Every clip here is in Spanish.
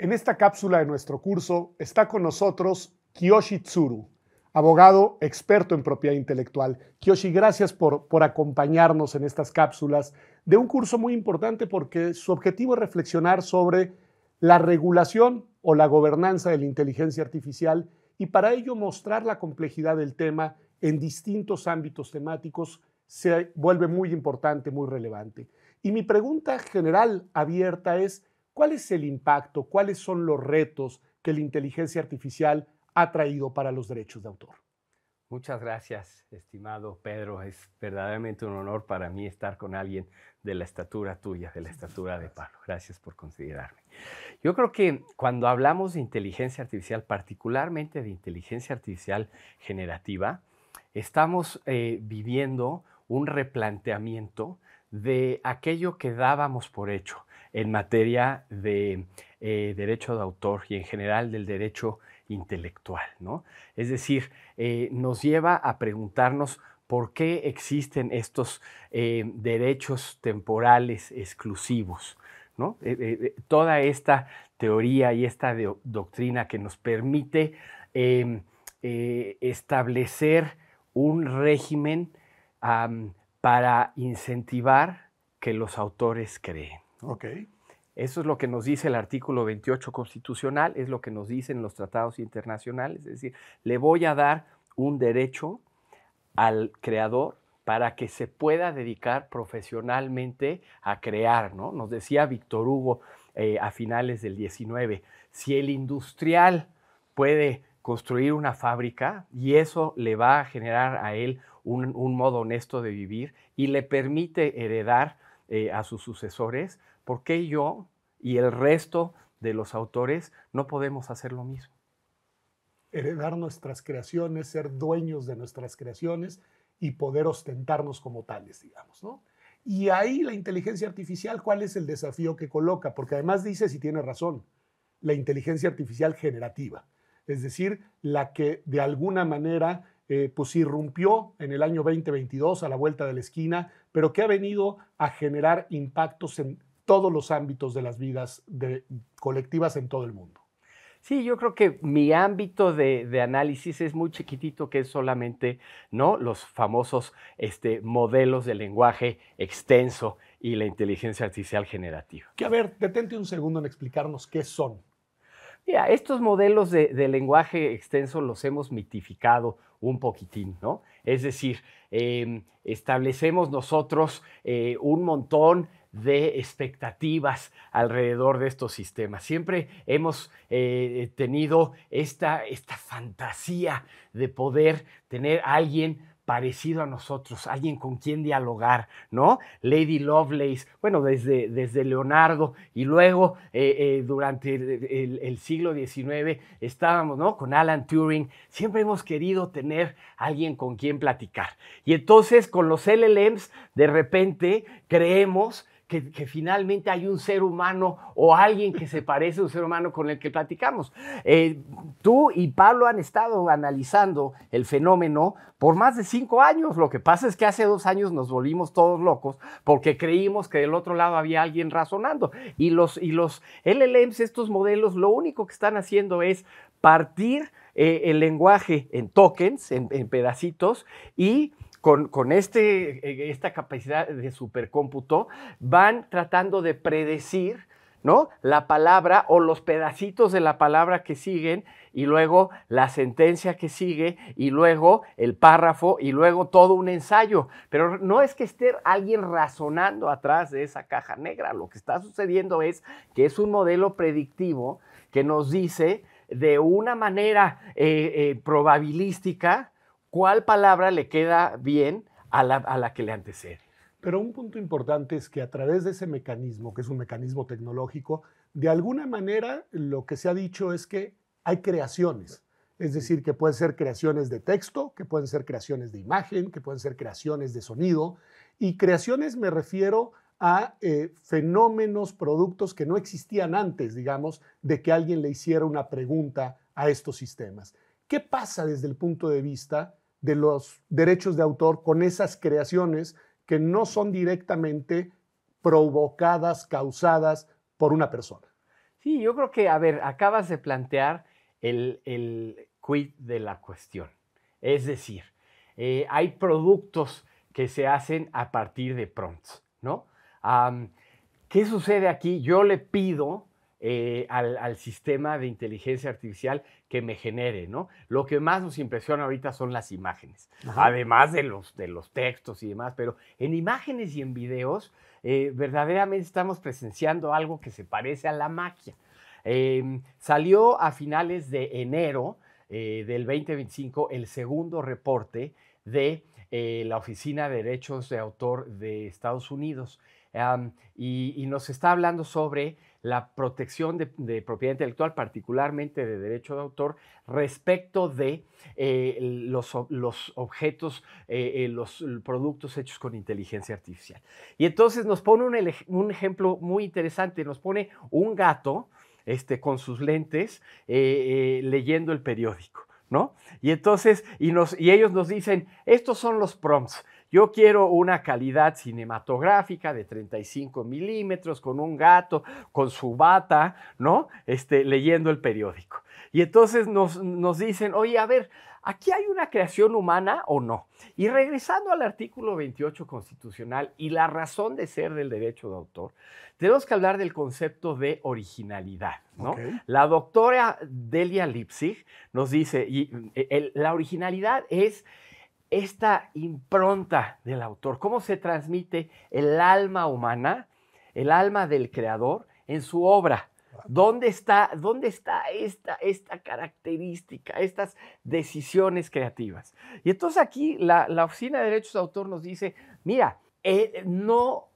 En esta cápsula de nuestro curso está con nosotros Kiyoshi Tsuru, abogado experto en propiedad intelectual. Kiyoshi, gracias por acompañarnos en estas cápsulas de un curso muy importante porque su objetivo es reflexionar sobre la regulación o la gobernanza de la inteligencia artificial y para ello mostrar la complejidad del tema en distintos ámbitos temáticos se vuelve muy importante, muy relevante. Y mi pregunta general abierta es, ¿cuál es el impacto, cuáles son los retos que la inteligencia artificial ha traído para los derechos de autor? Muchas gracias, estimado Pedro. Es verdaderamente un honor para mí estar con alguien de la estatura tuya, de la estatura de Pablo. Gracias por considerarme. Yo creo que cuando hablamos de inteligencia artificial, particularmente de inteligencia artificial generativa, estamos viviendo un replanteamiento de aquello que dábamos por hecho en materia de derecho de autor y en general del derecho intelectual, ¿no? Es decir, nos lleva a preguntarnos por qué existen estos derechos temporales exclusivos, ¿no? Toda esta teoría y esta doctrina que nos permite establecer un régimen para incentivar que los autores creen, ¿no? Okay. Eso es lo que nos dice el artículo 28 constitucional, es lo que nos dicen los tratados internacionales, es decir, le voy a dar un derecho al creador para que se pueda dedicar profesionalmente a crear, ¿no? Nos decía Víctor Hugo a finales del 19, si el industrial puede construir una fábrica y eso le va a generar a él un modo honesto de vivir y le permite heredar a sus sucesores, ¿por qué yo y el resto de los autores no podemos hacer lo mismo? Heredar nuestras creaciones, ser dueños de nuestras creaciones y poder ostentarnos como tales, digamos, ¿no? Y ahí la inteligencia artificial, ¿cuál es el desafío que coloca? Porque además dice, si tiene razón, la inteligencia artificial generativa, es decir, la que de alguna manera pues irrumpió en el año 2022 a la vuelta de la esquina, pero que ha venido a generar impactos en todos los ámbitos de las vidas colectivas en todo el mundo. Sí, yo creo que mi ámbito de análisis es muy chiquitito, que es solamente, ¿no?, los famosos modelos de lenguaje extenso y la inteligencia artificial generativa. Que a ver, detente un segundo en explicarnos qué son. Mira, estos modelos de lenguaje extenso los hemos mitificado un poquitín, ¿no? Es decir, establecemos nosotros un montón de expectativas alrededor de estos sistemas. Siempre hemos tenido esta fantasía de poder tener a alguien parecido a nosotros, alguien con quien dialogar, ¿no? Lady Lovelace, bueno, desde Leonardo y luego durante el siglo XIX estábamos, ¿no?, con Alan Turing. Siempre hemos querido tener alguien con quien platicar. Y entonces con los LLMs de repente creemos que finalmente hay un ser humano o alguien que se parece a un ser humano con el que platicamos. Tú y Pablo han estado analizando el fenómeno por más de 5 años. Lo que pasa es que hace 2 años nos volvimos todos locos porque creímos que del otro lado había alguien razonando. Y los LLMs, estos modelos, lo único que están haciendo es partir el lenguaje en tokens, en pedacitos, y con esta capacidad de supercómputo van tratando de predecir, ¿no?, la palabra o los pedacitos de la palabra que siguen y luego la sentencia que sigue y luego el párrafo y luego todo un ensayo. Pero no es que esté alguien razonando atrás de esa caja negra. Lo que está sucediendo es que es un modelo predictivo que nos dice de una manera probabilística cuál palabra le queda bien a la que le antecede. Pero un punto importante es que a través de ese mecanismo, que es un mecanismo tecnológico, de alguna manera lo que se ha dicho es que hay creaciones. Es decir, que pueden ser creaciones de texto, que pueden ser creaciones de imagen, que pueden ser creaciones de sonido. Y creaciones me refiero a fenómenos, productos que no existían antes, digamos, de que alguien le hiciera una pregunta a estos sistemas. ¿Qué pasa desde el punto de vista de los derechos de autor con esas creaciones que no son directamente provocadas, causadas por una persona? Sí, yo creo que, a ver, acabas de plantear el quid de la cuestión. Es decir, hay productos que se hacen a partir de prompts, ¿no? ¿Qué sucede aquí? Yo le pido al sistema de inteligencia artificial que me genere, ¿no? Lo que más nos impresiona ahorita son las imágenes, además de los textos y demás, pero en imágenes y en videos verdaderamente estamos presenciando algo que se parece a la magia. Salió a finales de enero del 2025 el segundo reporte de la Oficina de Derechos de Autor de Estados Unidos y nos está hablando sobre la protección de propiedad intelectual, particularmente de derecho de autor, respecto de los objetos, los productos hechos con inteligencia artificial. Y entonces nos pone un ejemplo muy interesante, nos pone un gato con sus lentes leyendo el periódico, ¿no? Y entonces, y ellos nos dicen, estos son los prompts. Yo quiero una calidad cinematográfica de 35 milímetros con un gato, con su bata, ¿no? Leyendo el periódico. Y entonces nos dicen, oye, a ver, ¿aquí hay una creación humana o no? Y regresando al artículo 28 constitucional y la razón de ser del derecho de autor, tenemos que hablar del concepto de originalidad, ¿no? Okay. La doctora Delia Lipzig nos dice, la originalidad es esta impronta del autor, cómo se transmite el alma humana, el alma del creador en su obra. ¿Dónde está esta característica, estas decisiones creativas? Y entonces aquí la Oficina de Derechos de Autor nos dice, mira, no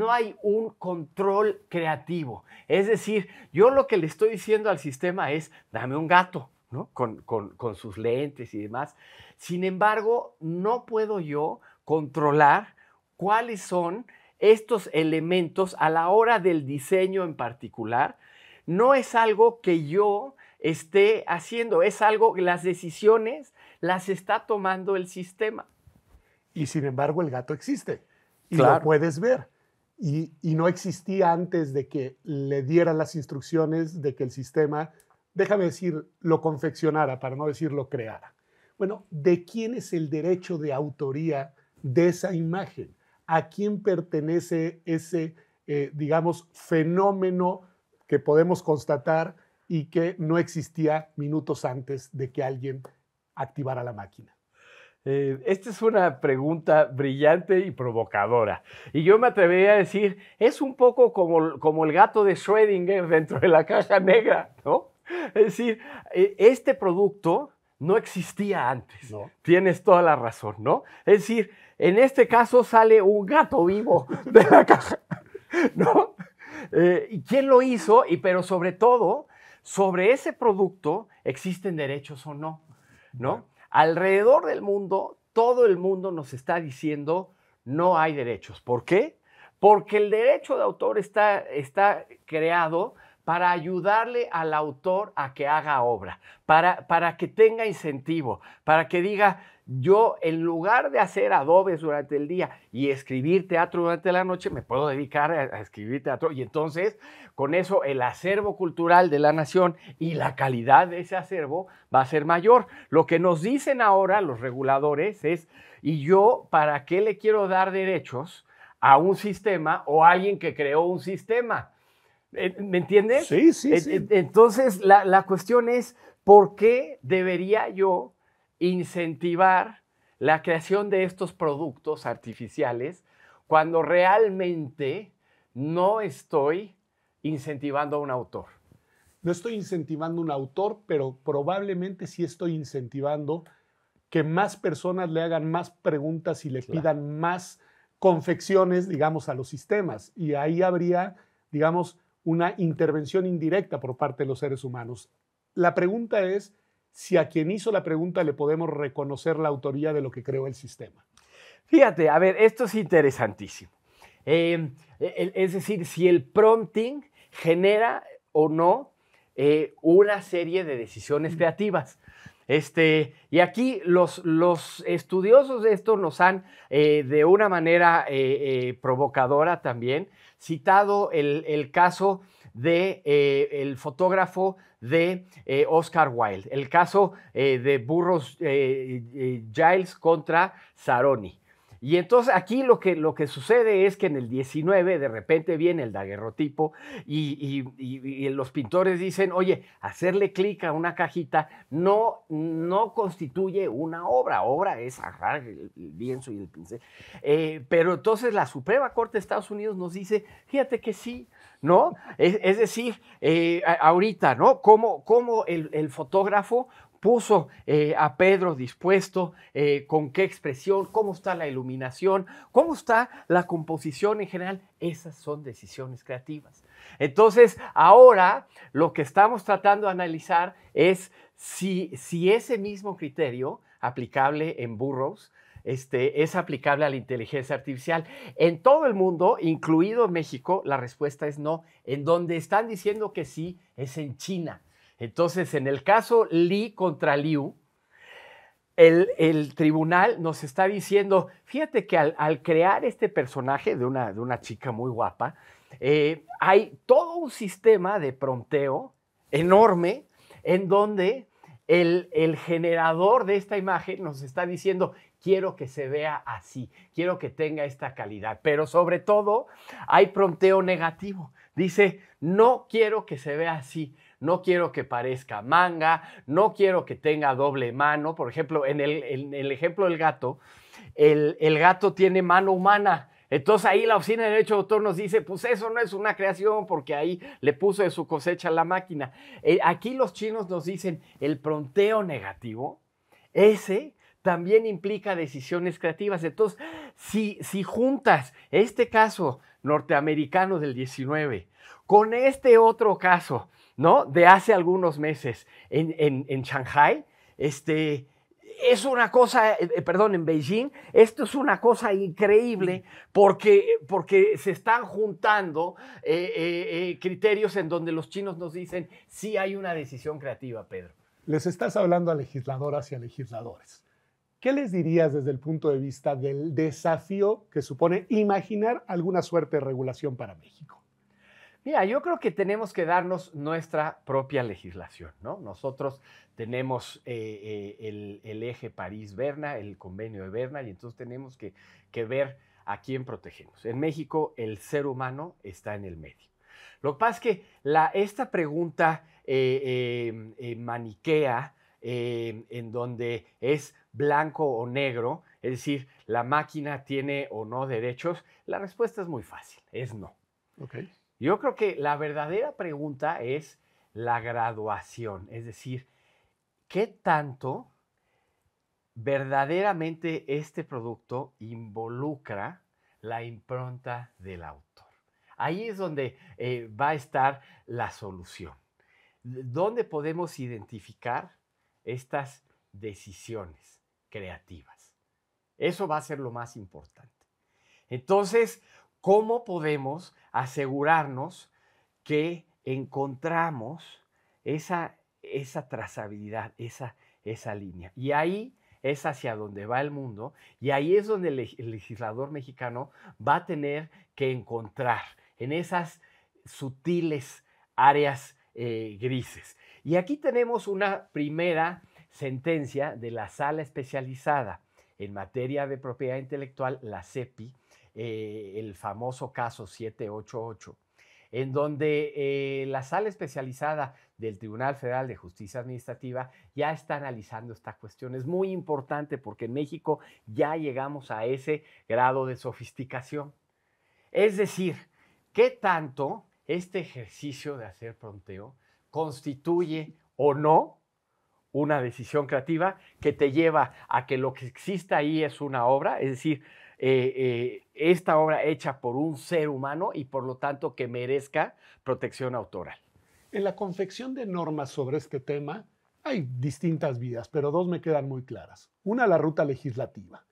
hay un control creativo. Es decir, yo lo que le estoy diciendo al sistema es, dame un gato, ¿no? Con sus lentes y demás. Sin embargo, no puedo yo controlar cuáles son estos elementos a la hora del diseño en particular. No es algo que yo esté haciendo, es algo que las decisiones las está tomando el sistema. Y sin embargo, el gato existe y claro. Lo puedes ver. Y no existía antes de que le dieran las instrucciones de que el sistema, déjame decir, lo confeccionara, para no decir lo creara. Bueno, ¿de quién es el derecho de autoría de esa imagen? ¿A quién pertenece ese, digamos, fenómeno que podemos constatar y que no existía minutos antes de que alguien activara la máquina? Esta es una pregunta brillante y provocadora. Y yo me atrevería a decir, es un poco como el gato de Schrödinger dentro de la caja negra, ¿no? Es decir, este producto no existía antes. No. Tienes toda la razón, ¿no? Es decir, en este caso sale un gato vivo de la caja, ¿no? ¿Y quién lo hizo? Pero sobre todo, sobre ese producto, ¿existen derechos o no? ¿No? Bueno. Alrededor del mundo, todo el mundo nos está diciendo no hay derechos. ¿Por qué? Porque el derecho de autor está creado para ayudarle al autor a que haga obra, para que tenga incentivo, para que diga, yo en lugar de hacer adobes durante el día y escribir teatro durante la noche, me puedo dedicar a escribir teatro. Y entonces, con eso, el acervo cultural de la nación y la calidad de ese acervo va a ser mayor. Lo que nos dicen ahora los reguladores es, ¿y yo para qué le quiero dar derechos a un sistema o a alguien que creó un sistema? ¿Me entiendes? Sí, sí, sí. Entonces, la cuestión es, ¿por qué debería yo incentivar la creación de estos productos artificiales cuando realmente no estoy incentivando a un autor? No estoy incentivando a un autor, pero probablemente sí estoy incentivando que más personas le hagan más preguntas y le pidan más confecciones, digamos, a los sistemas. Y ahí habría, digamos, una intervención indirecta por parte de los seres humanos. La pregunta es si a quien hizo la pregunta le podemos reconocer la autoría de lo que creó el sistema. Fíjate, a ver, esto es interesantísimo. Es decir, si el prompting genera o no una serie de decisiones creativas. Y aquí los estudiosos de esto nos han, de una manera provocadora también, citado el caso el fotógrafo de Oscar Wilde, el caso de Burroughs Giles contra Saroni. Y entonces aquí lo que sucede es que en el 19 de repente viene el daguerrotipo y los pintores dicen, oye, hacerle clic a una cajita no constituye una obra. Obra es agarrar el lienzo y el pincel. Pero entonces la Suprema Corte de Estados Unidos nos dice, fíjate que sí, ¿no? Es decir, ahorita, ¿no? Cómo el fotógrafo puso a Pedro dispuesto, con qué expresión, cómo está la iluminación, cómo está la composición en general. Esas son decisiones creativas. Entonces, ahora lo que estamos tratando de analizar es si ese mismo criterio aplicable en Burroughs es aplicable a la inteligencia artificial. En todo el mundo, incluido México, la respuesta es no. En donde están diciendo que sí es en China. Entonces, en el caso Li contra Liu, el tribunal nos está diciendo, fíjate que al crear este personaje de una chica muy guapa, hay todo un sistema de prompteo enorme en donde el generador de esta imagen nos está diciendo, quiero que se vea así, quiero que tenga esta calidad, pero sobre todo hay prompteo negativo. Dice, no quiero que se vea así, no quiero que parezca manga, no quiero que tenga doble mano. Por ejemplo, en el ejemplo del gato, el gato tiene mano humana. Entonces ahí la Oficina de Derecho de Autor nos dice, pues eso no es una creación porque ahí le puso de su cosecha la máquina. Aquí los chinos nos dicen, el prompteo negativo, ese también implica decisiones creativas. Entonces, si juntas este caso norteamericano del 19 con este otro caso, ¿no? De hace algunos meses en Shanghai, es una cosa, en Beijing, esto es una cosa increíble porque se están juntando criterios en donde los chinos nos dicen, sí hay una decisión creativa, Pedro. Les estás hablando a legisladoras y a legisladores. ¿Qué les dirías desde el punto de vista del desafío que supone imaginar alguna suerte de regulación para México? Mira, yo creo que tenemos que darnos nuestra propia legislación, ¿no? Nosotros tenemos el eje París-Berna, el convenio de Berna, y entonces tenemos que ver a quién protegemos. En México, el ser humano está en el medio. Lo que pasa es que esta pregunta maniquea, en donde es blanco o negro, es decir, la máquina tiene o no derechos, la respuesta es muy fácil, es no. Okay. Yo creo que la verdadera pregunta es la graduación, es decir, ¿qué tanto verdaderamente este producto involucra la impronta del autor? Ahí es donde va a estar la solución. ¿Dónde podemos identificar estas decisiones creativas? Eso va a ser lo más importante. Entonces, ¿cómo podemos asegurarnos que encontramos esa trazabilidad, esa línea? Y ahí es hacia donde va el mundo, y ahí es donde el legislador mexicano va a tener que encontrar en esas sutiles áreas grises. Y aquí tenemos una primera sentencia de la Sala Especializada en materia de propiedad intelectual, la CEPI, el famoso caso 788, en donde la Sala Especializada del Tribunal Federal de Justicia Administrativa ya está analizando esta cuestión. Es muy importante porque en México ya llegamos a ese grado de sofisticación. Es decir, ¿qué tanto este ejercicio de hacer prompteo constituye o no una decisión creativa que te lleva a que lo que exista ahí es una obra? Es decir, esta obra hecha por un ser humano y por lo tanto que merezca protección autoral. En la confección de normas sobre este tema hay distintas vías, pero dos me quedan muy claras. Una, la ruta legislativa,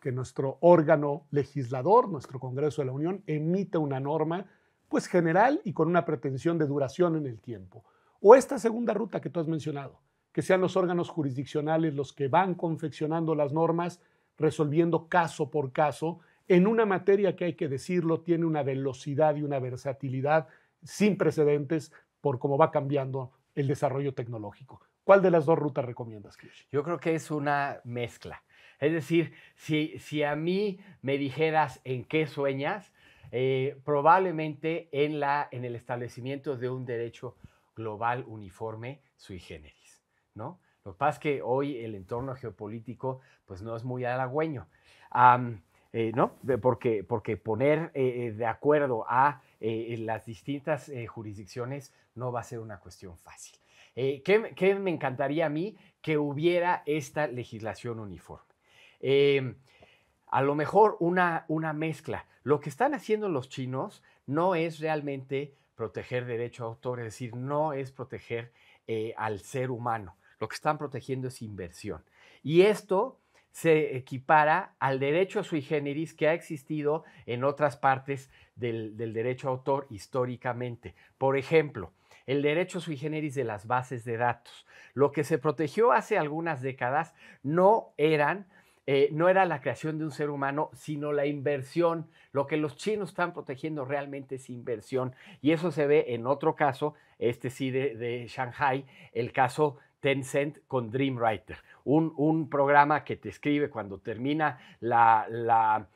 que nuestro órgano legislador, nuestro Congreso de la Unión, emite una norma pues general y con una pretensión de duración en el tiempo. O esta segunda ruta que tú has mencionado, que sean los órganos jurisdiccionales los que van confeccionando las normas, resolviendo caso por caso, en una materia que hay que decirlo, tiene una velocidad y una versatilidad sin precedentes por cómo va cambiando el desarrollo tecnológico. ¿Cuál de las dos rutas recomiendas, Kiyoshi? Yo creo que es una mezcla. Es decir, si a mí me dijeras en qué sueñas, probablemente en el establecimiento de un derecho global uniforme sui generis, ¿no? Lo que pasa es que hoy el entorno geopolítico pues no es muy halagüeño, ¿no? Porque poner de acuerdo a las distintas jurisdicciones no va a ser una cuestión fácil. ¿Qué me encantaría a mí? Que hubiera esta legislación uniforme. Eh, a lo mejor una mezcla. Lo que están haciendo los chinos no es realmente proteger derecho a autor, es decir, no es proteger al ser humano. Lo que están protegiendo es inversión. Y esto se equipara al derecho sui generis que ha existido en otras partes del derecho a autor históricamente. Por ejemplo, el derecho sui generis de las bases de datos. Lo que se protegió hace algunas décadas no era la creación de un ser humano, sino la inversión. Lo que los chinos están protegiendo realmente es inversión. Y eso se ve en otro caso, este sí de Shanghai, el caso Tencent con Dreamwriter, un programa que te escribe cuando termina la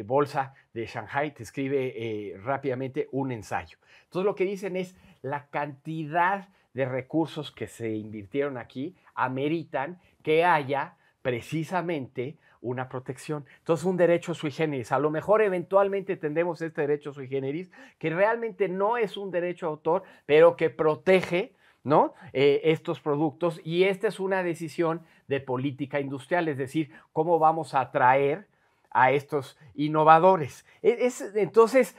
bolsa de Shanghai, te escribe rápidamente un ensayo. Entonces lo que dicen es la cantidad de recursos que se invirtieron aquí ameritan que haya precisamente una protección. Entonces, un derecho sui generis. A lo mejor eventualmente tendremos este derecho sui generis, que realmente no es un derecho de autor, pero que protege, ¿no? Estos productos. Y esta es una decisión de política industrial, es decir, cómo vamos a atraer a estos innovadores. Entonces,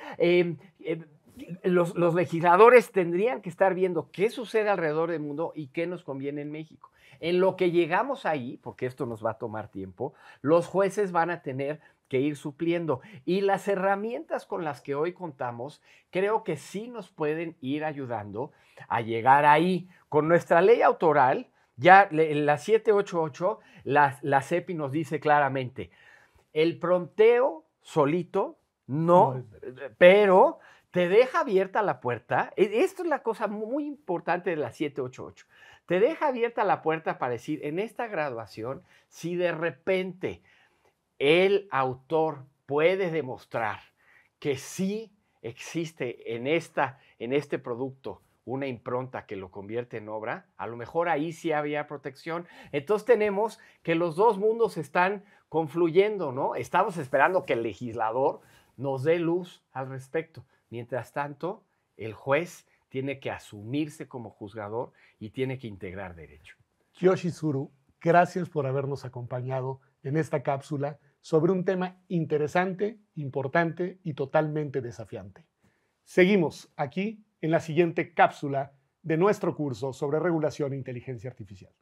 los legisladores tendrían que estar viendo qué sucede alrededor del mundo y qué nos conviene en México. En lo que llegamos ahí, porque esto nos va a tomar tiempo, los jueces van a tener que ir supliendo. Y las herramientas con las que hoy contamos, creo que sí nos pueden ir ayudando a llegar ahí. Con nuestra ley autoral, ya la 788, la CEPI nos dice claramente, el prompteo solito, no, pero te deja abierta la puerta. Esto es la cosa muy importante de la 788. Te deja abierta la puerta para decir, en esta graduación, si de repente el autor puede demostrar que sí existe en este producto una impronta que lo convierte en obra, a lo mejor ahí sí había protección. Entonces tenemos que los dos mundos están confluyendo, ¿no? Estamos esperando que el legislador nos dé luz al respecto. Mientras tanto, el juez tiene que asumirse como juzgador y tiene que integrar derecho. Kiyoshi Tsuru, gracias por habernos acompañado en esta cápsula sobre un tema interesante, importante y totalmente desafiante. Seguimos aquí en la siguiente cápsula de nuestro curso sobre regulación e inteligencia artificial.